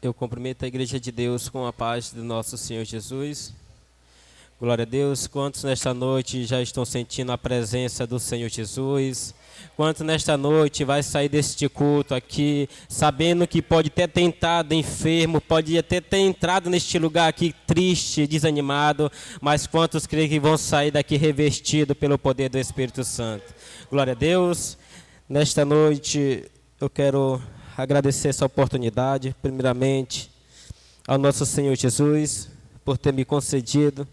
Eu cumprimento a Igreja de Deus com a paz do nosso Senhor Jesus. Glória a Deus. Quantos nesta noite já estão sentindo a presença do Senhor Jesus? Quantos nesta noite vai sair deste culto aqui, sabendo que pode ter entrado enfermo, pode até ter entrado neste lugar aqui triste, desanimado, mas quantos creem que vão sair daqui revestidos pelo poder do Espírito Santo? Glória a Deus. Nesta noite eu quero agradecer essa oportunidade, primeiramente, ao nosso Senhor Jesus, por ter me concedido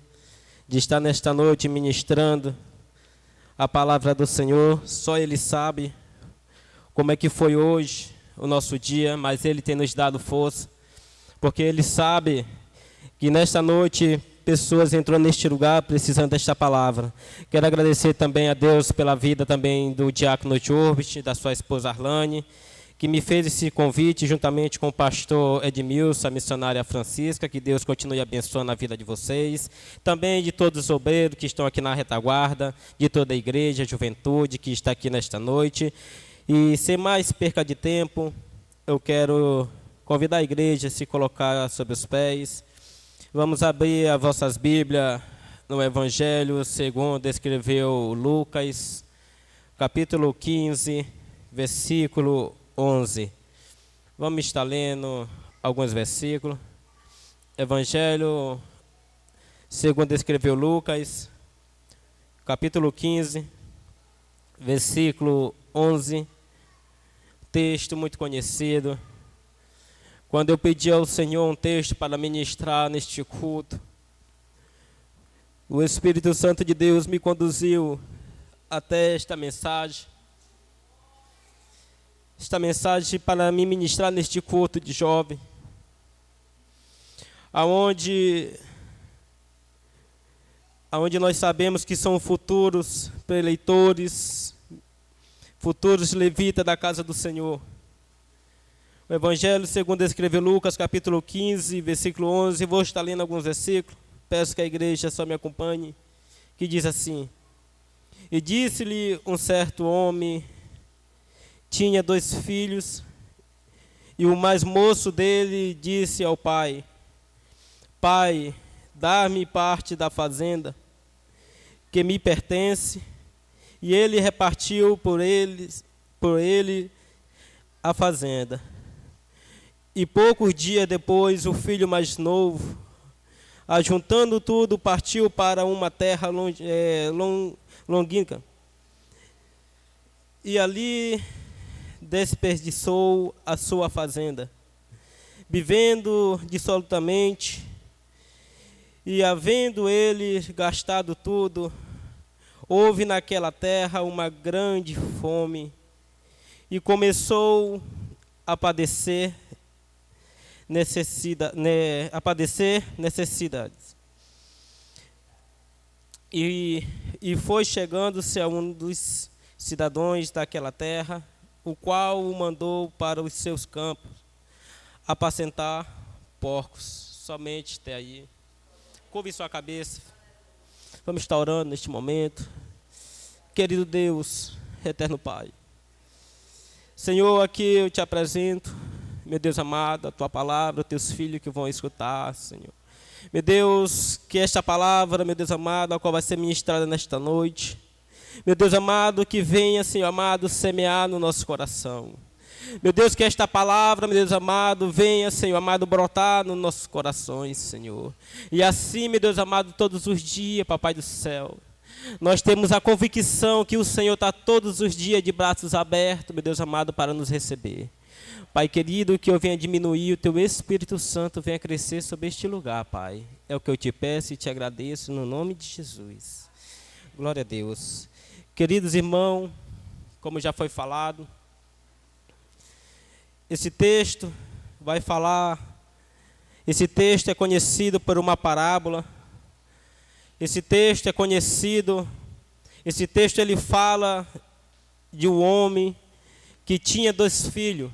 de estar nesta noite ministrando a palavra do Senhor. Só Ele sabe como é que foi hoje o nosso dia, mas Ele tem nos dado força, porque Ele sabe que nesta noite pessoas entrou neste lugar precisando desta palavra. Quero agradecer também a Deus pela vida também do diácono Jorbit, da sua esposa Arlane, que me fez esse convite juntamente com o pastor Edmilson, a missionária Francisca. Que Deus continue abençoando a vida de vocês. Também de todos os obreiros que estão aqui na retaguarda, de toda a igreja, a juventude que está aqui nesta noite. E sem mais perca de tempo, eu quero convidar a igreja a se colocar sobre os pés. Vamos abrir as vossas Bíblias no Evangelho segundo escreveu Lucas, capítulo 15, versículo 11. Vamos estar lendo alguns versículos. Evangelho segundo escreveu Lucas, capítulo 15, versículo 11. Texto muito conhecido. Quando eu pedi ao Senhor um texto para ministrar neste culto, o Espírito Santo de Deus me conduziu até esta mensagem. Esta mensagem para me ministrar neste culto de jovem, aonde nós sabemos que são futuros preleitores, futuros levitas da casa do Senhor. O Evangelho segundo escreveu Lucas, capítulo 15, versículo 11. Vou estar lendo alguns versículos, peço que a igreja só me acompanhe, que diz assim: E disse-lhe um certo homem, tinha 2 filhos, e o mais moço dele disse ao pai: Pai, dá-me parte da fazenda que me pertence. E ele repartiu por ele a fazenda. E poucos dias depois, o filho mais novo, ajuntando tudo, partiu para uma terra longínqua. E ali desperdiçou a sua fazenda, vivendo dissolutamente, e havendo ele gastado tudo, houve naquela terra uma grande fome, e começou a padecer necessidades. E foi chegando-se a um dos cidadãos daquela terra, o qual o mandou para os seus campos apacentar porcos. Somente até aí. Curve sua cabeça. Vamos estar orando neste momento. Querido Deus, eterno Pai, Senhor, aqui eu te apresento, meu Deus amado, a tua palavra, teus filhos que vão escutar, Senhor. Meu Deus, que esta palavra, meu Deus amado, a qual vai ser ministrada nesta noite, meu Deus amado, que venha, Senhor amado, semear no nosso coração. Meu Deus, que esta palavra, meu Deus amado, venha, Senhor amado, brotar nos nossos corações, Senhor. E assim, meu Deus amado, todos os dias, Papai do céu, nós temos a convicção que o Senhor está todos os dias de braços abertos, meu Deus amado, para nos receber. Pai querido, que eu venha diminuir, o Teu Espírito Santo venha crescer sobre este lugar, Pai. É o que eu te peço e te agradeço no nome de Jesus. Glória a Deus. Queridos irmãos, como já foi falado, esse texto é conhecido por uma parábola. Esse texto ele fala de um homem que tinha 2 filhos.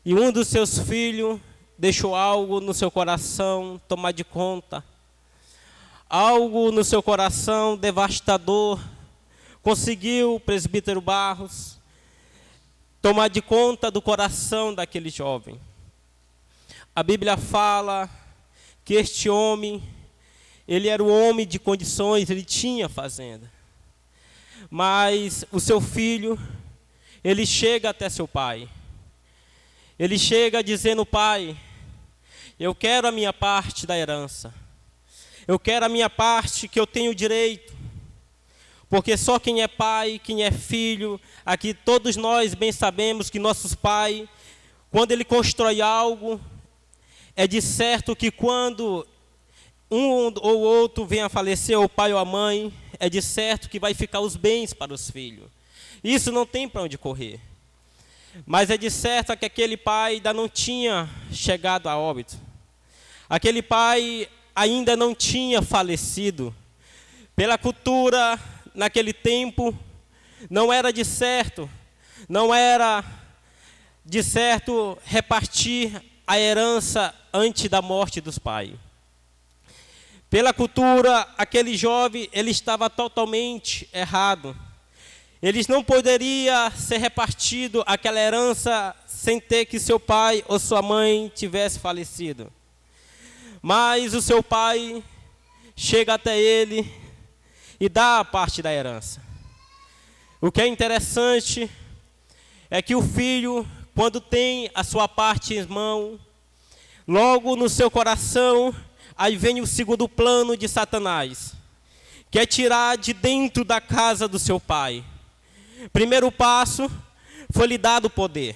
E um dos seus filhos deixou algo no seu coração tomar de conta. Algo no seu coração devastador. Conseguiu o presbítero Barros tomar de conta do coração daquele jovem. a Bíblia fala que este homem, ele era um homem de condições, ele tinha fazenda. Mas o seu filho, ele chega até seu pai. Ele chega dizendo: pai, eu quero a minha parte da herança. Eu quero a minha parte que eu tenho direito. Porque só quem é pai, quem é filho, aqui todos nós bem sabemos que nossos pais, quando ele constrói algo, é de certo que quando um ou outro vem a falecer, ou o pai ou a mãe, é de certo que vai ficar os bens para os filhos. Isso não tem para onde correr. Mas é de certo que aquele pai ainda não tinha chegado a óbito. Aquele pai ainda não tinha falecido. Pela cultura, naquele tempo, não era de certo repartir a herança antes da morte dos pais. Pela cultura, aquele jovem, ele estava totalmente errado. Eles não poderia ser repartido aquela herança sem ter que seu pai ou sua mãe tivesse falecido. Mas o seu pai chega até ele e dá a parte da herança. O que é interessante é que o filho, quando tem a sua parte em mão, logo no seu coração, aí vem o segundo plano de Satanás, que é tirar de dentro da casa do seu pai. Primeiro passo, foi lhe dado poder,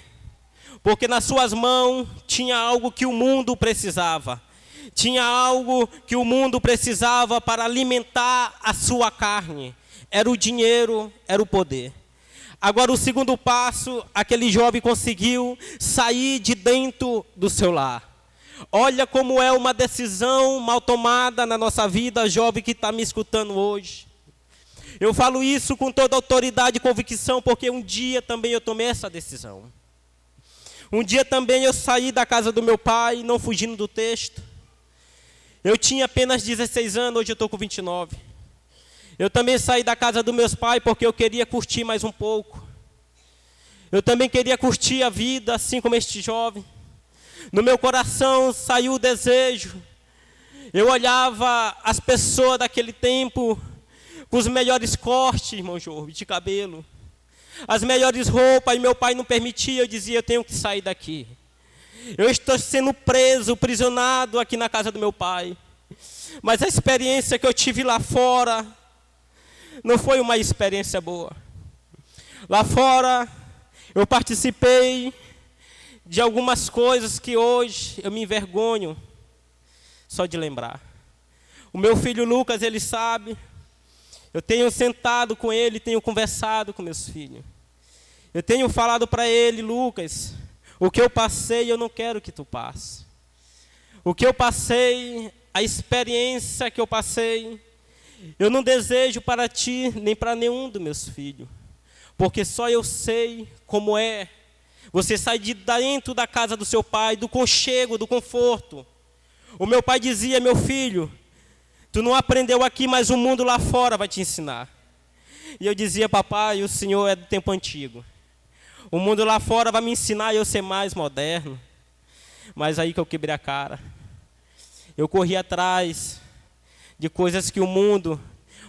porque nas suas mãos tinha algo que o mundo precisava. Tinha algo que o mundo precisava para alimentar a sua carne. Era o dinheiro, era o poder. Agora o segundo passo, aquele jovem conseguiu sair de dentro do seu lar. Olha como é uma decisão mal tomada na nossa vida, jovem que está me escutando hoje. Eu falo isso com toda autoridade e convicção, porque um dia também eu tomei essa decisão. Um dia também eu saí da casa do meu pai, não fugindo do texto. Eu tinha apenas 16 anos, hoje eu estou com 29. Eu também saí da casa dos meus pais porque eu queria curtir mais um pouco. Eu também queria curtir a vida, assim como este jovem. No meu coração saiu o desejo. Eu olhava as pessoas daquele tempo com os melhores cortes, irmão Jorge, de cabelo. As melhores roupas, e meu pai não permitia, eu dizia: eu tenho que sair daqui. Eu estou sendo preso, prisionado aqui na casa do meu pai. Mas a experiência que eu tive lá fora não foi uma experiência boa. Lá fora eu participei de algumas coisas que hoje eu me envergonho só de lembrar. O meu filho Lucas, ele sabe. Eu tenho sentado com ele, tenho conversado com meus filhos. Eu tenho falado para ele: Lucas, o que eu passei, eu não quero que tu passe. O que eu passei, a experiência que eu passei, eu não desejo para ti, nem para nenhum dos meus filhos. Porque só eu sei como é. Você sai de dentro da casa do seu pai, do conchego, do conforto. O meu pai dizia: meu filho, tu não aprendeu aqui, mas o mundo lá fora vai te ensinar. E eu dizia: papai, o senhor é do tempo antigo. O mundo lá fora vai me ensinar a eu ser mais moderno. Mas aí que eu quebrei a cara. Eu corri atrás de coisas que o mundo,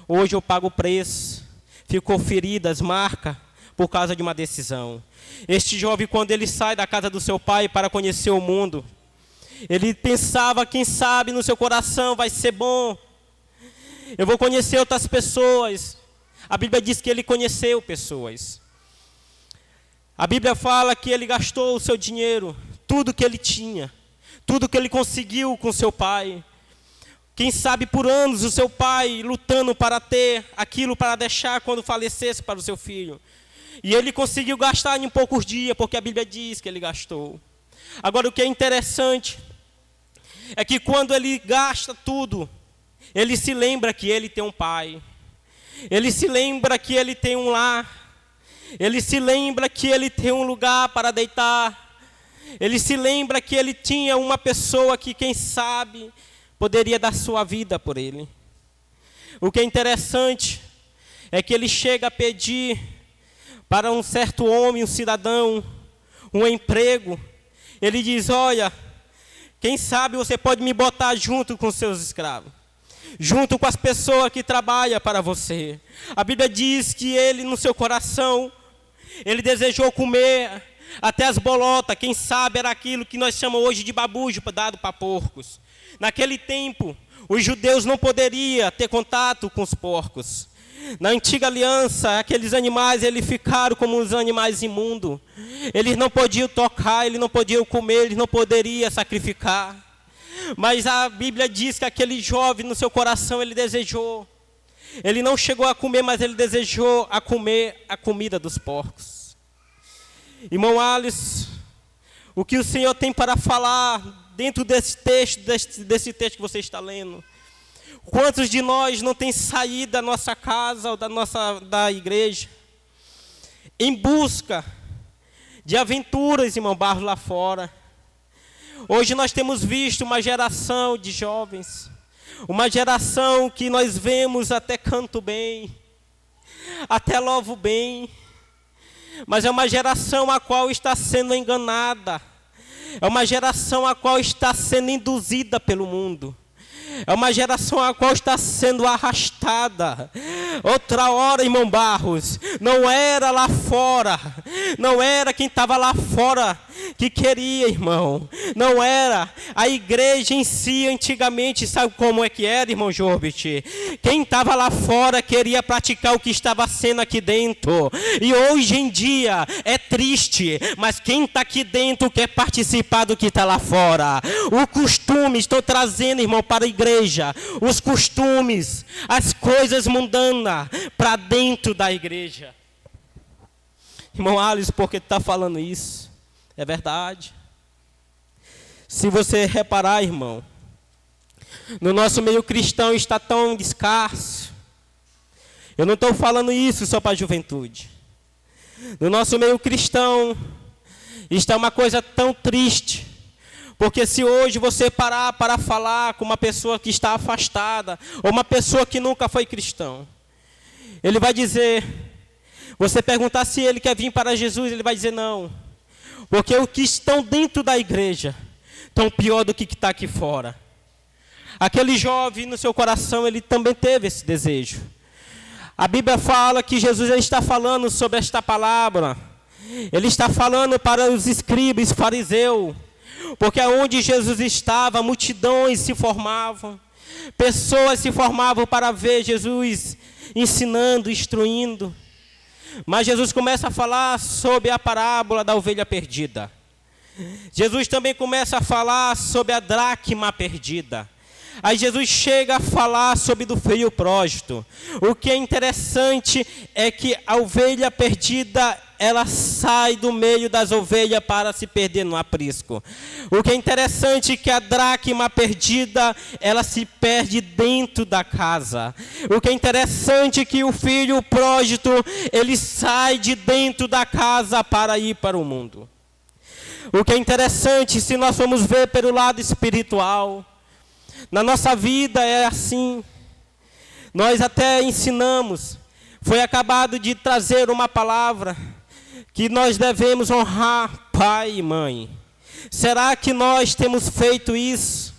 hoje eu pago o preço. Ficou feridas, marca, por causa de uma decisão. Este jovem, quando ele sai da casa do seu pai para conhecer o mundo, ele pensava: quem sabe no seu coração vai ser bom. Eu vou conhecer outras pessoas. A Bíblia diz que ele conheceu pessoas. A Bíblia fala que ele gastou o seu dinheiro, tudo que ele tinha, tudo que ele conseguiu com seu pai. Quem sabe por anos o seu pai lutando para ter aquilo para deixar quando falecesse para o seu filho. E ele conseguiu gastar em poucos dias, porque a Bíblia diz que ele gastou. Agora o que é interessante é que quando ele gasta tudo, ele se lembra que ele tem um pai. Ele se lembra que ele tem um lar. Ele se lembra que ele tem um lugar para deitar. Ele se lembra que ele tinha uma pessoa que, quem sabe, poderia dar sua vida por ele. O que é interessante é que ele chega a pedir para um certo homem, um cidadão, um emprego. Ele diz: olha, Quem sabe você pode me botar junto com seus escravos, junto com as pessoas que trabalham para você. A Bíblia diz que ele, no seu coração, ele desejou comer até as bolotas. Quem sabe era aquilo que nós chamamos hoje de babujo, dado para porcos. Naquele tempo, os judeus não poderiam ter contato com os porcos. Na antiga aliança, aqueles animais, eles ficaram como os animais imundos. Eles não podiam tocar, eles não podiam comer, eles não poderiam sacrificar. Mas a Bíblia diz que aquele jovem, no seu coração, ele desejou. Ele não chegou a comer, mas ele desejou a comer a comida dos porcos. Irmão Alisson, o que o Senhor tem para falar dentro desse texto que você está lendo? Quantos de nós não tem saído da nossa casa ou da igreja em busca de aventuras, irmão Barros, lá fora? Hoje nós temos visto uma geração de jovens, uma geração que nós vemos até canto bem, até louvo bem, mas é uma geração a qual está sendo enganada, é uma geração a qual está sendo induzida pelo mundo. É uma geração a qual está sendo arrastada. Outra hora, irmão Barros, não era lá fora, não era quem estava lá fora que queria, irmão. Não era a igreja em si antigamente, sabe como é que era, irmão Jorbit? Quem estava lá fora queria praticar o que estava sendo aqui dentro. E hoje em dia é triste, mas quem está aqui dentro quer participar do que está lá fora. O costume, estou trazendo, irmão, para a igreja, os costumes, as coisas mundanas para dentro da igreja. Irmão Alice, por que tu está falando isso? É verdade. Se você reparar, irmão, no nosso meio cristão está tão escasso. Eu não estou falando isso só para a juventude. No nosso meio cristão está uma coisa tão triste. Porque se hoje você parar para falar com uma pessoa que está afastada, ou uma pessoa que nunca foi cristão, ele vai dizer, você perguntar se ele quer vir para Jesus, ele vai dizer não. Porque os que estão dentro da igreja estão pior do que está aqui fora. Aquele jovem no seu coração, ele também teve esse desejo. A Bíblia fala que Jesus ele está falando sobre esta palavra. Ele está falando para os escribas, fariseus. Porque onde Jesus estava, multidões se formavam. Pessoas se formavam para ver Jesus ensinando, instruindo. Mas Jesus começa a falar sobre a parábola da ovelha perdida. Jesus também começa a falar sobre a dracma perdida. Aí Jesus chega a falar sobre do filho pródigo. O que é interessante é que a ovelha perdida, ela sai do meio das ovelhas para se perder no aprisco. O que é interessante é que a dracma perdida, ela se perde dentro da casa. O que é interessante é que o filho pródigo, ele sai de dentro da casa para ir para o mundo. O que é interessante, se nós formos ver pelo lado espiritual, na nossa vida é assim. Nós até ensinamos, foi acabado de trazer uma palavra, que nós devemos honrar pai e mãe. Será que nós temos feito isso?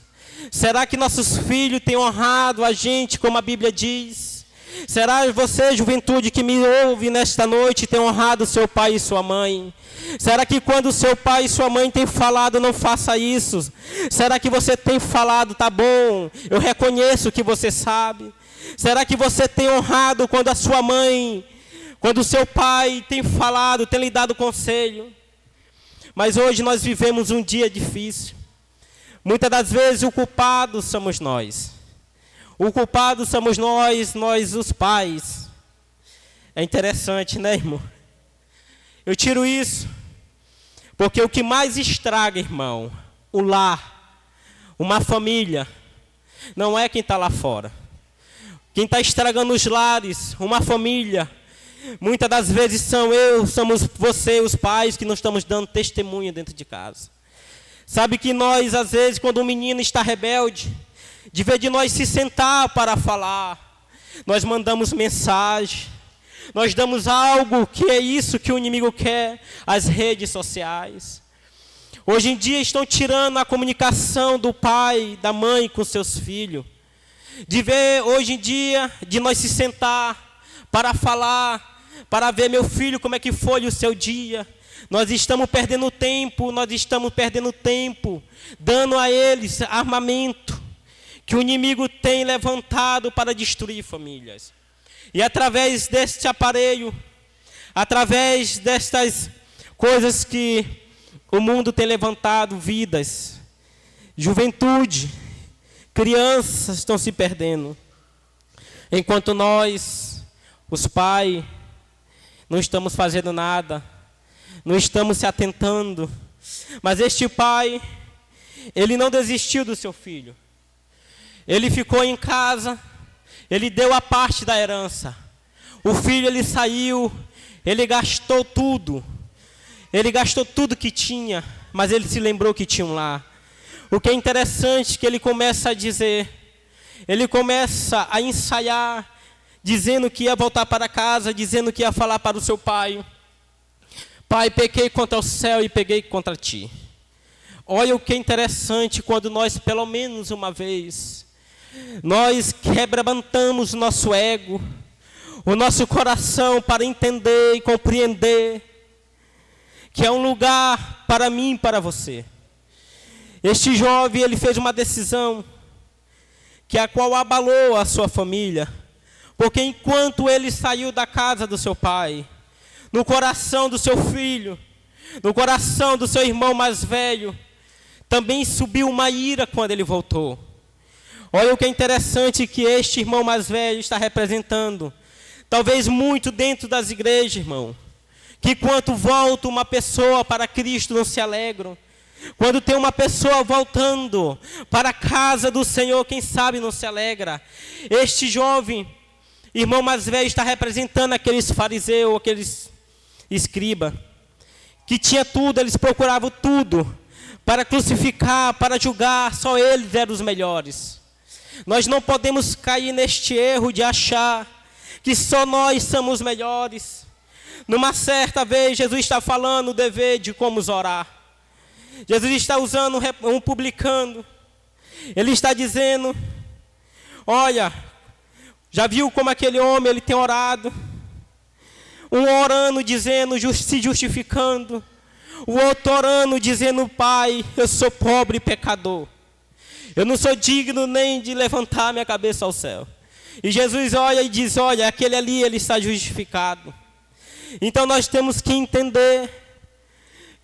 Será que nossos filhos têm honrado a gente como a Bíblia diz? Será você, juventude, que me ouve nesta noite, tem honrado seu pai e sua mãe? Será que quando seu pai e sua mãe têm falado, não faça isso? Será que você tem falado, tá bom, eu reconheço que você sabe? Será que você tem honrado quando a sua mãe, quando o seu pai tem falado, tem lhe dado conselho? Mas hoje nós vivemos um dia difícil. Muitas das vezes o culpado somos nós. O culpado somos nós os pais. É interessante, né, irmão? Eu tiro isso, porque o que mais estraga, irmão, o lar, uma família, não é quem está lá fora. Quem está estragando os lares, uma família, muitas das vezes somos você, os pais, que não estamos dando testemunho dentro de casa. Sabe que nós, às vezes, quando um menino está rebelde, de vez de nós se sentar para falar, nós mandamos mensagem, nós damos algo que é isso que o inimigo quer, as redes sociais. Hoje em dia estão tirando a comunicação do pai, da mãe com seus filhos. De ver hoje em dia, de nós se sentar para falar, para ver meu filho como é que foi o seu dia. Nós estamos perdendo tempo, dando a eles armamento que o inimigo tem levantado para destruir famílias. E através deste aparelho, através destas coisas que o mundo tem levantado, vidas, juventude, crianças estão se perdendo. Enquanto nós, os pais, não estamos fazendo nada, não estamos se atentando. Mas este pai, ele não desistiu do seu filho. Ele ficou em casa, ele deu a parte da herança. O filho, ele saiu, ele gastou tudo. Ele gastou tudo que tinha, mas ele se lembrou que tinha um lar. O que é interessante é que ele começa a dizer, ele começa a ensaiar, dizendo que ia voltar para casa, dizendo que ia falar para o seu pai. Pai, pequei contra o céu e peguei contra ti. Olha o que é interessante quando nós, pelo menos uma vez, nós quebrantamos o nosso ego, o nosso coração para entender e compreender que é um lugar para mim e para você. Este jovem, ele fez uma decisão que a qual abalou a sua família, porque enquanto ele saiu da casa do seu pai, no coração do seu filho, no coração do seu irmão mais velho, também subiu uma ira quando ele voltou. Olha o que é interessante que este irmão mais velho está representando. Talvez muito dentro das igrejas, irmão, que quando volta uma pessoa para Cristo não se alegram. Quando tem uma pessoa voltando para a casa do Senhor, quem sabe não se alegra. Este jovem, irmão mais velho, está representando aqueles fariseus, aqueles escribas, que tinha tudo, eles procuravam tudo para crucificar, para julgar, só eles eram os melhores. Nós não podemos cair neste erro de achar que só nós somos melhores. Numa certa vez, Jesus está falando o dever de como orar. Jesus está usando um publicano. Ele está dizendo, olha, já viu como aquele homem ele tem orado? Um orando, dizendo, se justificando. O outro orando, dizendo, Pai, eu sou pobre e pecador. Eu não sou digno nem de levantar minha cabeça ao céu. E Jesus olha e diz, olha, aquele ali, ele está justificado. Então nós temos que entender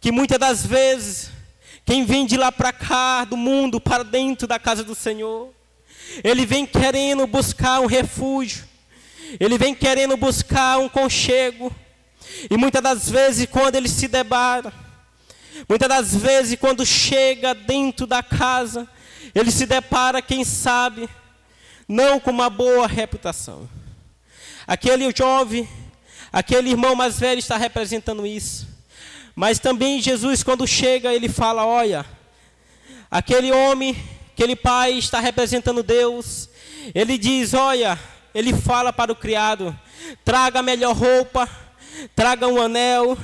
que muitas das vezes, quem vem de lá para cá, do mundo, para dentro da casa do Senhor, ele vem querendo buscar um refúgio, ele vem querendo buscar um conchego. E muitas das vezes, quando ele se debara, muitas das vezes, quando chega dentro da casa, ele se depara, quem sabe, não com uma boa reputação. Aquele jovem, aquele irmão mais velho está representando isso. Mas também Jesus, quando chega, ele fala, olha, aquele homem, aquele pai está representando Deus. Ele diz, olha, ele fala para o criado, traga a melhor roupa, traga um anel,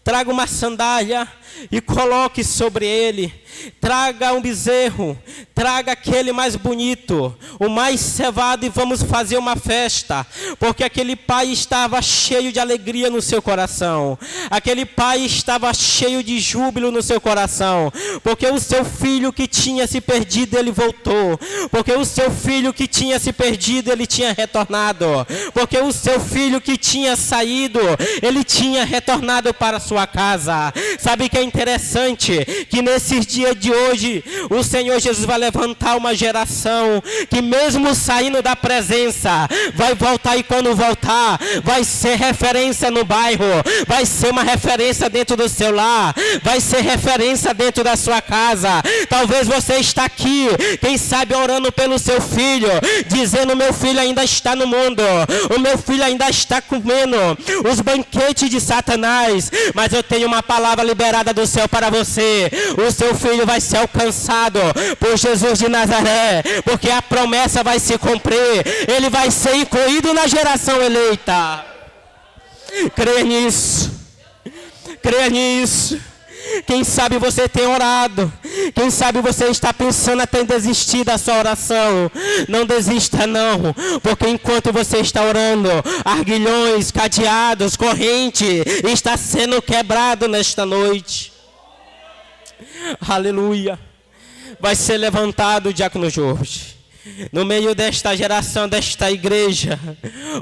traga uma sandália e coloque sobre ele. Traga um bezerro, traga aquele mais bonito, o mais cevado, e vamos fazer uma festa. Porque aquele pai estava cheio de alegria no seu coração. Aquele pai estava cheio de júbilo no seu coração. Porque o seu filho que tinha se perdido, ele voltou. Porque o seu filho que tinha se perdido, ele tinha retornado. Porque o seu filho que tinha saído, ele tinha retornado para sua casa. Sabe o que é interessante? Que nesses dias de hoje, o Senhor Jesus vai levantar uma geração que mesmo saindo da presença, vai voltar, e quando voltar, vai ser referência no bairro, vai ser uma referência dentro do seu lar, vai ser referência dentro da sua casa. Talvez você está aqui, quem sabe orando pelo seu filho, dizendo, meu filho ainda está no mundo, o meu filho ainda está comendo os banquetes de Satanás, mas eu tenho uma palavra liberada do céu para você. O seu filho vai ser alcançado por Jesus de Nazaré, porque a promessa vai se cumprir. Ele vai ser incluído na geração eleita. Creia nisso. Creia nisso. Quem sabe você tem orado. Quem sabe você está pensando até em desistir da sua oração. Não desista não, porque enquanto você está orando, arguilhões, cadeados, corrente está sendo quebrado nesta noite. Aleluia. Vai ser levantado o diácono Jorge. No meio desta geração, desta igreja,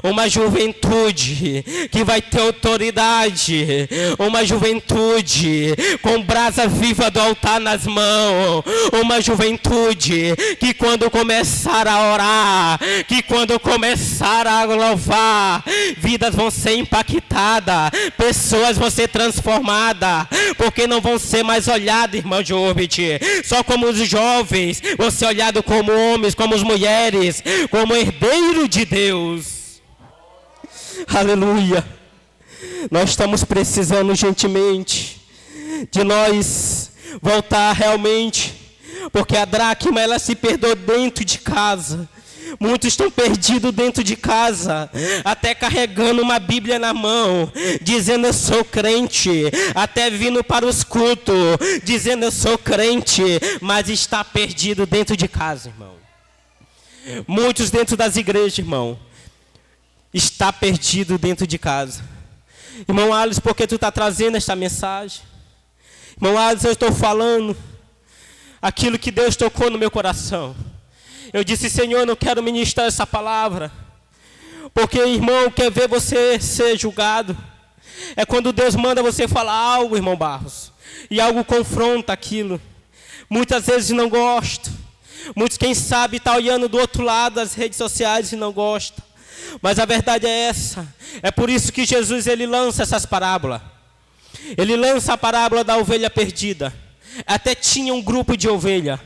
uma juventude que vai ter autoridade, uma juventude com brasa viva do altar nas mãos, uma juventude que quando começar a orar, que quando começar a louvar, vidas vão ser impactadas, pessoas vão ser transformadas, porque não vão ser mais olhados, irmão Jorbit, só como os jovens, vão ser olhados como homens, como mulheres, como herdeiro de Deus. Aleluia. Nós estamos precisando urgentemente de nós voltar realmente, porque a dracma ela se perdeu dentro de casa. Muitos estão perdidos dentro de casa, até carregando uma Bíblia na mão, dizendo eu sou crente, até vindo para os cultos, dizendo eu sou crente, mas está perdido dentro de casa, irmão. Muitos dentro das igrejas, irmão, está perdido dentro de casa. Irmão Alisson, por que tu está trazendo esta mensagem? Irmão Alisson, eu estou falando aquilo que Deus tocou no meu coração. Eu disse, Senhor, eu não quero ministrar essa palavra, porque, irmão, quer ver você ser julgado. É quando Deus manda você falar algo, irmão Barros, e algo confronta aquilo. Muitas vezes não gosto. Muitos, quem sabe, estão olhando do outro lado das redes sociais e não gostam. Mas a verdade é essa. É por isso que Jesus ele lança essas parábolas. Ele lança a parábola da ovelha perdida. Até tinha um grupo de ovelha,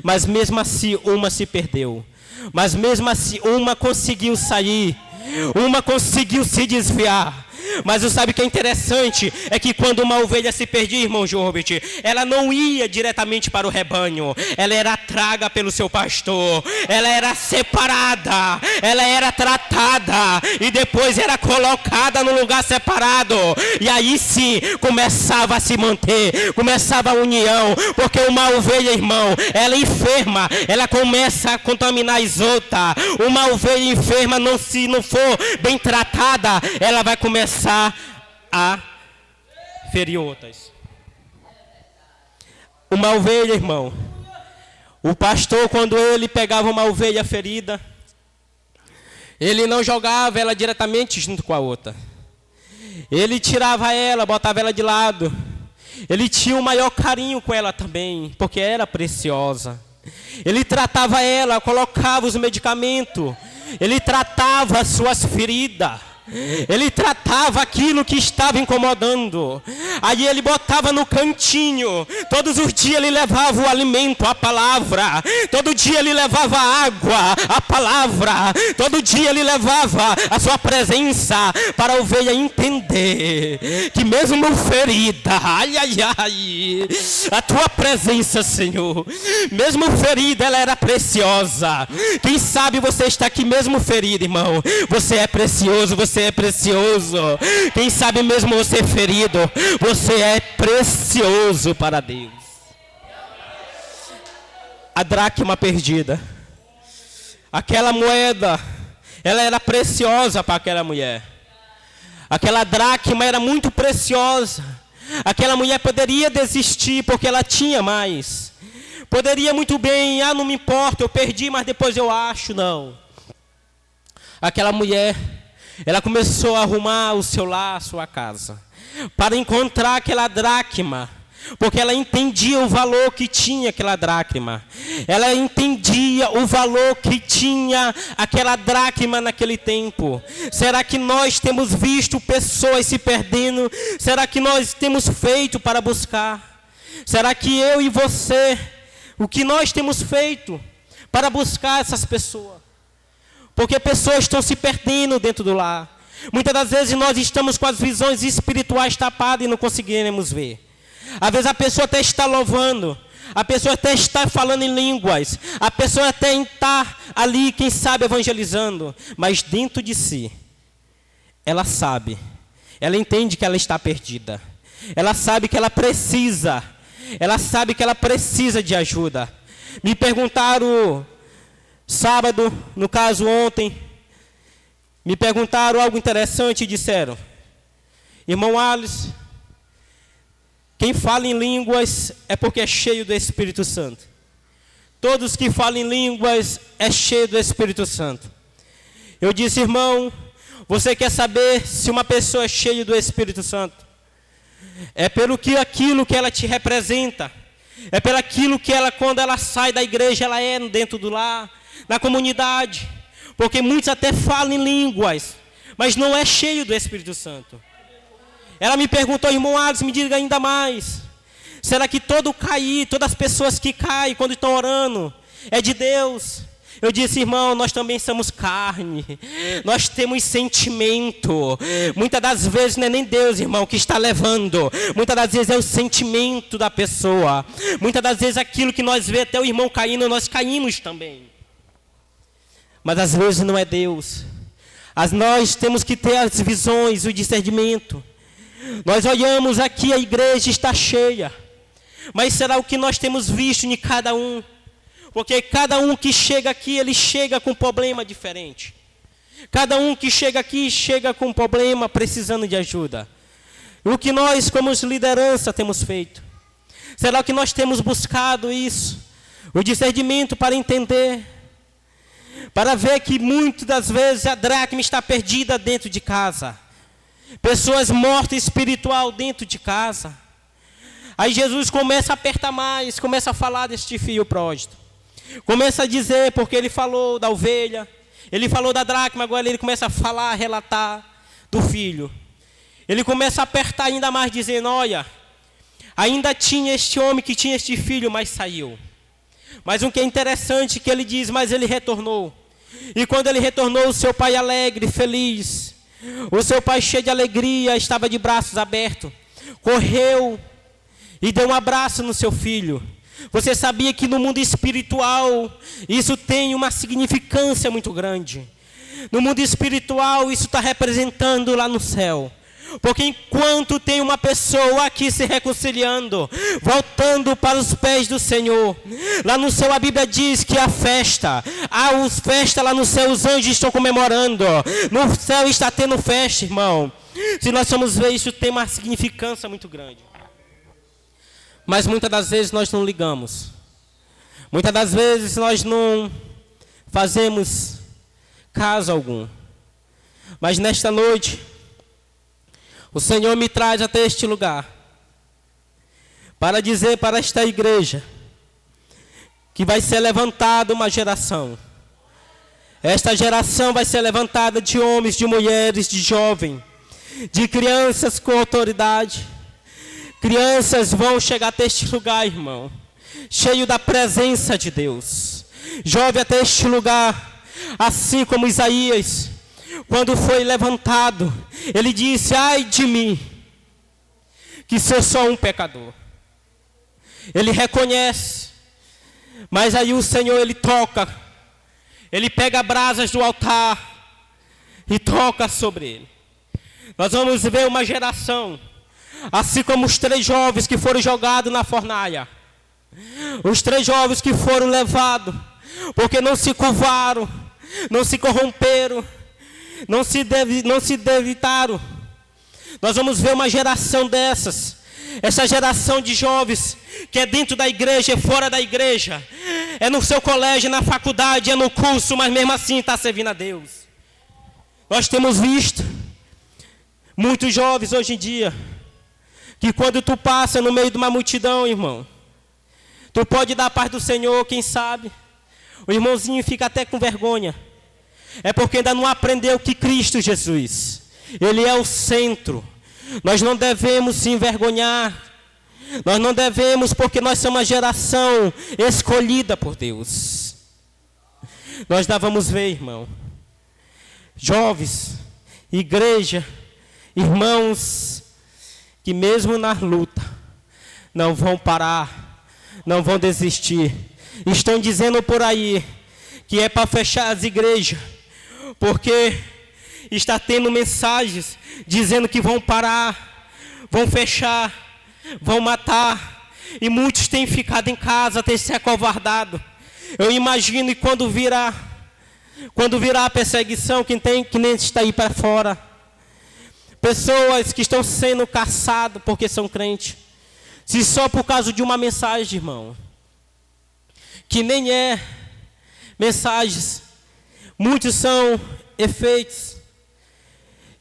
mas mesmo assim uma se perdeu. Mas mesmo assim uma conseguiu sair. Uma conseguiu se desviar. Mas você sabe o que é interessante? É que quando uma ovelha se perdia, irmão Jorbit, ela não ia diretamente para o rebanho. Ela era traga pelo seu pastor. Ela era separada. Ela era tratada. E depois era colocada no lugar separado. E aí sim, começava a se manter. Começava a união. Porque uma ovelha, irmão, ela enferma. Ela começa a contaminar as outras. Uma ovelha enferma, se não for bem tratada, ela vai começar a ferir outras. Uma ovelha, irmão, o pastor, quando ele pegava uma ovelha ferida, ele não jogava ela diretamente junto com a outra. Ele tirava ela, botava ela de lado. Ele tinha o maior carinho com ela também, porque era preciosa. Ele tratava ela, colocava os medicamentos. Ele tratava as suas feridas. Ele tratava aquilo que estava incomodando. Aí ele botava no cantinho. Todos os dias ele levava o alimento, a palavra. Todo dia ele levava água, a palavra. Todo dia ele levava a sua presença, para a ovelha entender que mesmo ferida, ai, ai, ai, a tua presença, Senhor, mesmo ferida, ela era preciosa. Quem sabe você está aqui mesmo ferido, irmão. Você é precioso, você é precioso. Quem sabe mesmo você ferido, você é precioso para Deus. A dracma perdida, aquela moeda, ela era preciosa para aquela mulher. Aquela dracma era muito preciosa. Aquela mulher poderia desistir porque ela tinha mais. Poderia muito bem, não me importa, eu perdi, mas depois eu acho. Não. Aquela mulher, ela começou a arrumar o seu lar, a sua casa, para encontrar aquela dracma, porque ela entendia o valor que tinha aquela dracma. Ela entendia o valor que tinha aquela dracma naquele tempo. Será que nós temos visto pessoas se perdendo? Será que nós temos feito para buscar? Será que eu e você, o que nós temos feito para buscar essas pessoas? Porque pessoas estão se perdendo dentro do lar. Muitas das vezes nós estamos com as visões espirituais tapadas e não conseguimos ver. Às vezes a pessoa até está louvando, a pessoa até está falando em línguas, a pessoa até está ali, quem sabe, evangelizando, mas dentro de si, ela sabe, ela entende que ela está perdida. ela sabe que ela precisa de ajuda. Me perguntaram sábado, no caso ontem, me perguntaram algo interessante e disseram: irmão Alisson, quem fala em línguas é porque é cheio do Espírito Santo. Todos que falam em línguas é cheio do Espírito Santo. Eu disse: irmão, você quer saber se uma pessoa é cheia do Espírito Santo? É pelo que aquilo que ela te representa. É pelo aquilo que ela, quando ela sai da igreja, ela é dentro do lar, na comunidade. Porque muitos até falam em línguas, mas não é cheio do Espírito Santo. Ela me perguntou: irmão Alisson, me diga ainda mais. Será que todas as pessoas que caem quando estão orando, é de Deus? Eu disse: irmão, nós também somos carne, nós temos sentimento. Muitas das vezes não é nem Deus, irmão, que está levando. Muitas das vezes é o sentimento da pessoa. Muitas das vezes aquilo que nós vemos até o irmão caindo, nós caímos também. Mas às vezes não é Deus. Nós temos que ter as visões, o discernimento. Nós olhamos aqui, a igreja está cheia. Mas será o que nós temos visto em cada um? Porque cada um que chega aqui, ele chega com um problema diferente. Cada um que chega aqui, chega com um problema precisando de ajuda. O que nós, como liderança, temos feito? Será que nós temos buscado isso? O discernimento para entender, para ver que muitas das vezes a dracma está perdida dentro de casa. Pessoas mortas espiritual dentro de casa. Aí Jesus começa a apertar mais, começa a falar deste filho pródigo. Começa a dizer, porque ele falou da ovelha, ele falou da dracma, agora ele começa a falar, a relatar do filho. Ele começa a apertar ainda mais, dizendo: olha, ainda tinha este homem que tinha este filho, mas saiu. Mas o que é interessante que ele diz: mas ele retornou. E quando ele retornou, o seu pai alegre, feliz, o seu pai cheio de alegria, estava de braços abertos, correu e deu um abraço no seu filho. Você sabia que no mundo espiritual isso tem uma significância muito grande? No mundo espiritual isso está representando lá no céu. Porque enquanto tem uma pessoa aqui se reconciliando, voltando para os pés do Senhor, lá no céu a Bíblia diz que a festa lá no céu, os anjos estão comemorando, no céu está tendo festa, irmão. Se nós formos ver, isso tem uma significância muito grande. Mas muitas das vezes nós não ligamos. Muitas das vezes nós não fazemos caso algum. Mas nesta noite, o Senhor me traz até este lugar para dizer para esta igreja que vai ser levantada uma geração. Esta geração vai ser levantada de homens, de mulheres, de jovens, de crianças com autoridade. Crianças vão chegar até este lugar, irmão, cheio da presença de Deus. Jovem até este lugar, assim como Isaías, quando foi levantado, ele disse: ai de mim, que sou só um pecador. Ele reconhece, mas aí o Senhor, ele toca, ele pega brasas do altar e toca sobre ele. Nós vamos ver uma geração, assim como os 3 jovens que foram jogados na fornalha. Os 3 jovens que foram levados, porque não se curvaram, não se corromperam, não se debitaram. Nós vamos ver uma geração dessas. Essa geração de jovens que é dentro da igreja, é fora da igreja, é no seu colégio, na faculdade, é no curso, mas mesmo assim está servindo a Deus. Nós temos visto muitos jovens hoje em dia, que quando tu passa no meio de uma multidão, irmão, tu pode dar a paz do Senhor, quem sabe, o irmãozinho fica até com vergonha. É porque ainda não aprendeu que Cristo Jesus, Ele é o centro. Nós não devemos se envergonhar. Nós não devemos, porque nós somos uma geração escolhida por Deus. Nós vamos ver, irmão, jovens, igreja, irmãos, que mesmo na luta, não vão parar, não vão desistir. Estão dizendo por aí que é para fechar as igrejas, porque está tendo mensagens dizendo que vão parar, vão fechar, vão matar, e muitos têm ficado em casa, têm se acovardado. Eu imagino que quando virar a perseguição, que nem está aí para fora, pessoas que estão sendo caçadas porque são crentes, se só por causa de uma mensagem, irmão, que nem é mensagens, muitos são efeitos.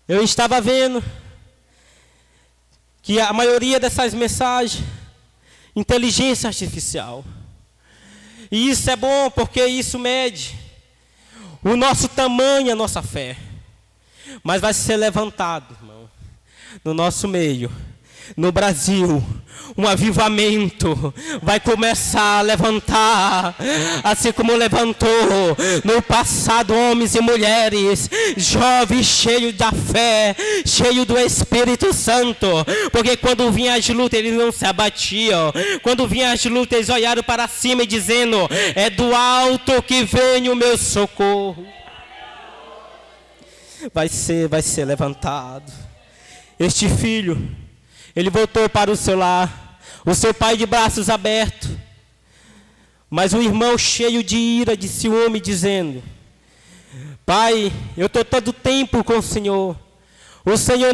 Eu estava vendo que a maioria dessas mensagens, inteligência artificial. E isso é bom porque isso mede o nosso tamanho, a nossa fé. Mas vai ser levantado, irmão, no nosso meio, no Brasil, um avivamento vai começar a levantar, assim como levantou no passado homens e mulheres, jovens cheios da fé, cheios do Espírito Santo, porque quando vinham as lutas eles não se abatiam, quando vinham as lutas eles olharam para cima e dizendo, é do alto que vem o meu socorro. Vai ser levantado. Este filho, ele voltou para o seu lar, o seu pai de braços abertos, mas o irmão cheio de ira, de ciúme, dizendo, pai, eu estou todo tempo com o Senhor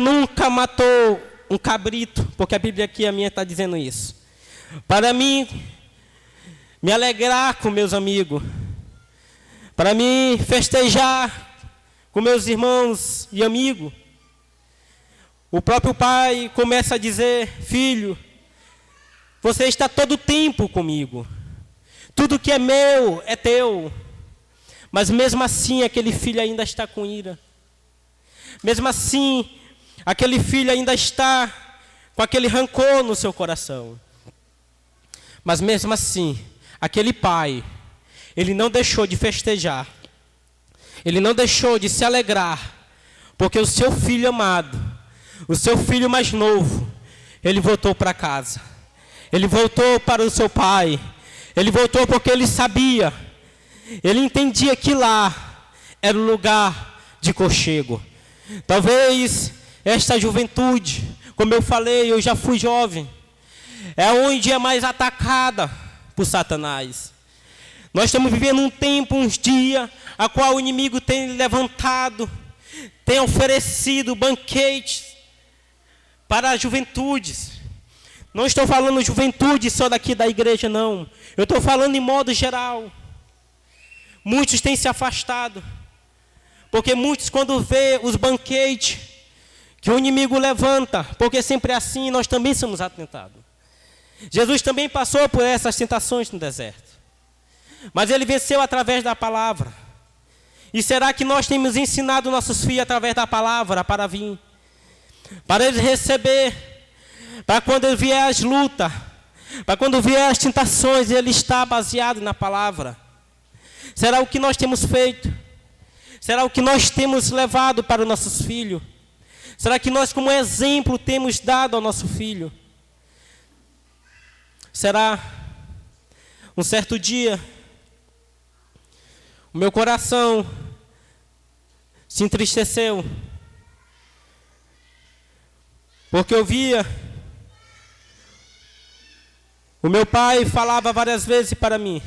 nunca matou um cabrito, porque a Bíblia aqui, a minha, está dizendo isso, para mim, me alegrar com meus amigos, para mim festejar com meus irmãos e amigos. O próprio pai começa a dizer, filho, você está todo o tempo comigo. Tudo que é meu é teu. Mas mesmo assim, aquele filho ainda está com ira. Mesmo assim, aquele filho ainda está com aquele rancor no seu coração. Mas mesmo assim, aquele pai, ele não deixou de festejar. Ele não deixou de se alegrar. Porque o seu filho amado, o seu filho mais novo, ele voltou para casa. Ele voltou para o seu pai. Ele voltou porque ele sabia. Ele entendia que lá era o lugar de conchego. Talvez esta juventude, como eu falei, eu já fui jovem, é onde é mais atacada por Satanás. Nós estamos vivendo um tempo, uns dias, a qual o inimigo tem levantado, tem oferecido banquetes para as juventudes. Não estou falando juventude só daqui da igreja, não. Eu estou falando em modo geral. Muitos têm se afastado. Porque muitos, quando vê os banquetes que o inimigo levanta, porque sempre é assim, nós também somos atentados. Jesus também passou por essas tentações no deserto. Mas ele venceu através da palavra. E será que nós temos ensinado nossos filhos através da palavra para vir? Para eles receber, para quando vier as lutas, para quando vier as tentações, ele está baseado na palavra. Será o que nós temos feito? Será o que nós temos levado para os nossos filhos? Será que nós como exemplo temos dado ao nosso filho? Será um certo dia, o meu coração se entristeceu, porque eu via, o meu pai falava várias vezes para mim,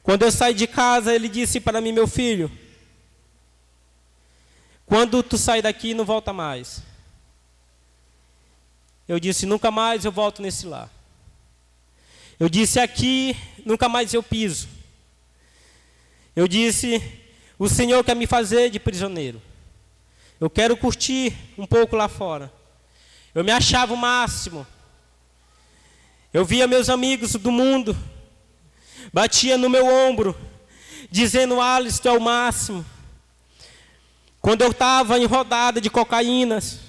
quando eu saí de casa, ele disse para mim, meu filho, quando tu sair daqui, não volta mais. Eu disse, nunca mais eu volto nesse lar. Eu disse, aqui, nunca mais eu piso. Eu disse, o Senhor quer me fazer de prisioneiro. Eu quero curtir um pouco lá fora. Eu me achava o máximo. Eu via meus amigos do mundo, batia no meu ombro, dizendo, Alisson, tu é o máximo. Quando eu estava em rodada de cocaínas,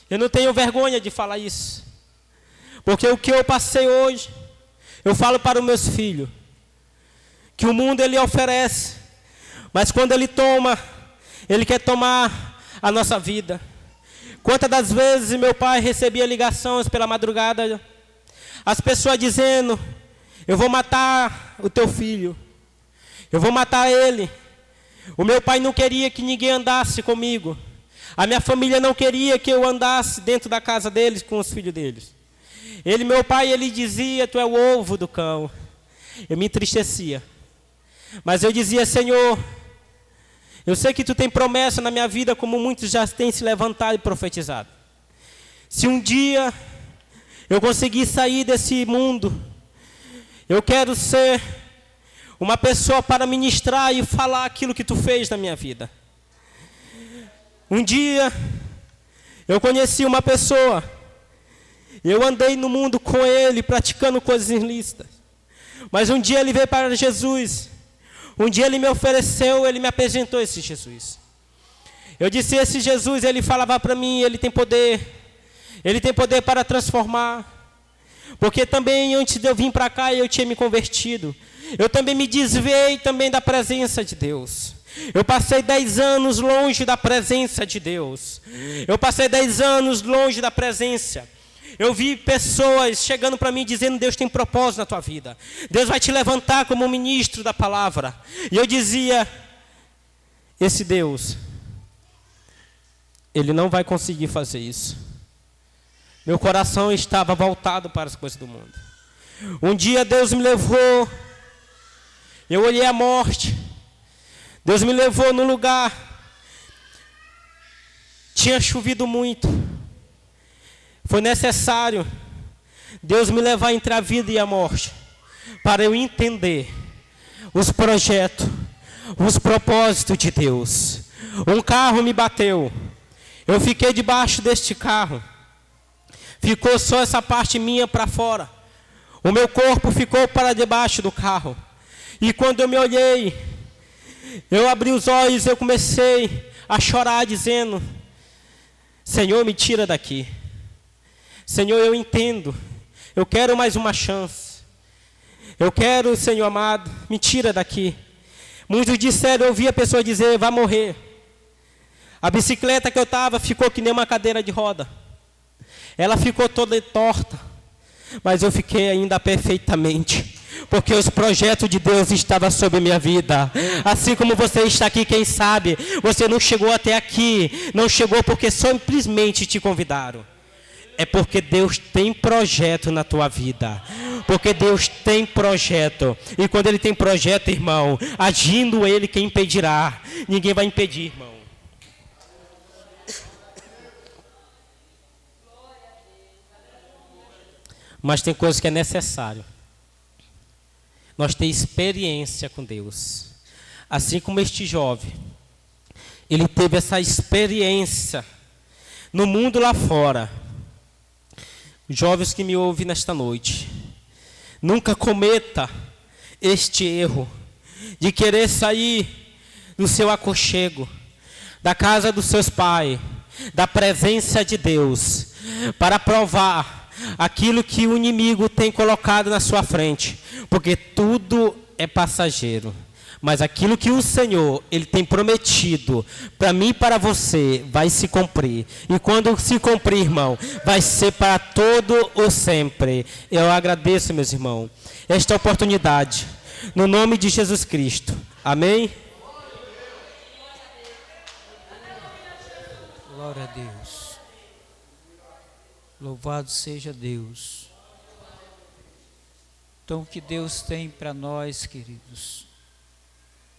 eu não tenho vergonha de falar isso. Porque o que eu passei hoje, eu falo para os meus filhos, que o mundo ele oferece, mas quando ele toma, ele quer tomar a nossa vida. Quantas das vezes meu pai recebia ligações pela madrugada, as pessoas dizendo, eu vou matar o teu filho, eu vou matar ele. O meu pai não queria que ninguém andasse comigo. A minha família não queria que eu andasse dentro da casa deles com os filhos deles. Meu pai, ele dizia, tu é o ovo do cão. Eu me entristecia. Mas eu dizia, Senhor, eu sei que tu tem promessa na minha vida, como muitos já têm se levantado e profetizado. Se um dia eu conseguir sair desse mundo, eu quero ser uma pessoa para ministrar e falar aquilo que tu fez na minha vida. Um dia eu conheci uma pessoa, eu andei no mundo com ele, praticando coisas ilícitas. Mas um dia ele veio para Jesus. Um dia ele me ofereceu, ele me apresentou esse Jesus. Eu disse, esse Jesus, ele falava para mim, ele tem poder para transformar. Porque também antes de eu vir para cá, eu tinha me convertido. Eu também me desviei também da presença de Deus. Eu passei 10 anos longe da presença de Deus. Eu passei 10 anos longe da presença. Eu vi pessoas chegando para mim dizendo, Deus tem propósito na tua vida. Deus vai te levantar como ministro da palavra. E eu dizia, esse Deus, ele não vai conseguir fazer isso. Meu coração estava voltado para as coisas do mundo. Um dia Deus me levou, eu olhei a morte. Deus me levou num lugar, tinha chovido muito. Foi necessário Deus me levar entre a vida e a morte, para eu entender os projetos, os propósitos de Deus. Um carro me bateu, eu fiquei debaixo deste carro, ficou só essa parte minha para fora, o meu corpo ficou para debaixo do carro. E quando eu me olhei, eu abri os olhos, eu comecei a chorar dizendo, Senhor, me tira daqui. Senhor, eu entendo, eu quero mais uma chance. Eu quero, Senhor amado, me tira daqui. Muitos disseram, eu ouvi a pessoa dizer, vai morrer. A bicicleta que eu estava ficou que nem uma cadeira de roda. Ela ficou toda torta, mas eu fiquei ainda perfeitamente. Porque os projetos de Deus estavam sobre a minha vida. Assim como você está aqui, quem sabe, você não chegou até aqui. Não chegou porque simplesmente te convidaram. É porque Deus tem projeto na tua vida. Porque Deus tem projeto. E quando Ele tem projeto, irmão, agindo Ele, quem impedirá? Ninguém vai impedir, irmão. Mas tem coisa que é necessário. Nós temos experiência com Deus. Assim como este jovem, ele teve essa experiência no mundo lá fora. Jovens que me ouvem nesta noite, nunca cometa este erro de querer sair do seu aconchego, da casa dos seus pais, da presença de Deus, para provar aquilo que o inimigo tem colocado na sua frente, porque tudo é passageiro. Mas aquilo que o Senhor, Ele tem prometido para mim e para você, vai se cumprir. E quando se cumprir, irmão, vai ser para todo o sempre. Eu agradeço, meus irmãos, esta oportunidade, no nome de Jesus Cristo. Amém? Glória a Deus. Louvado seja Deus. Então, o que Deus tem para nós, queridos?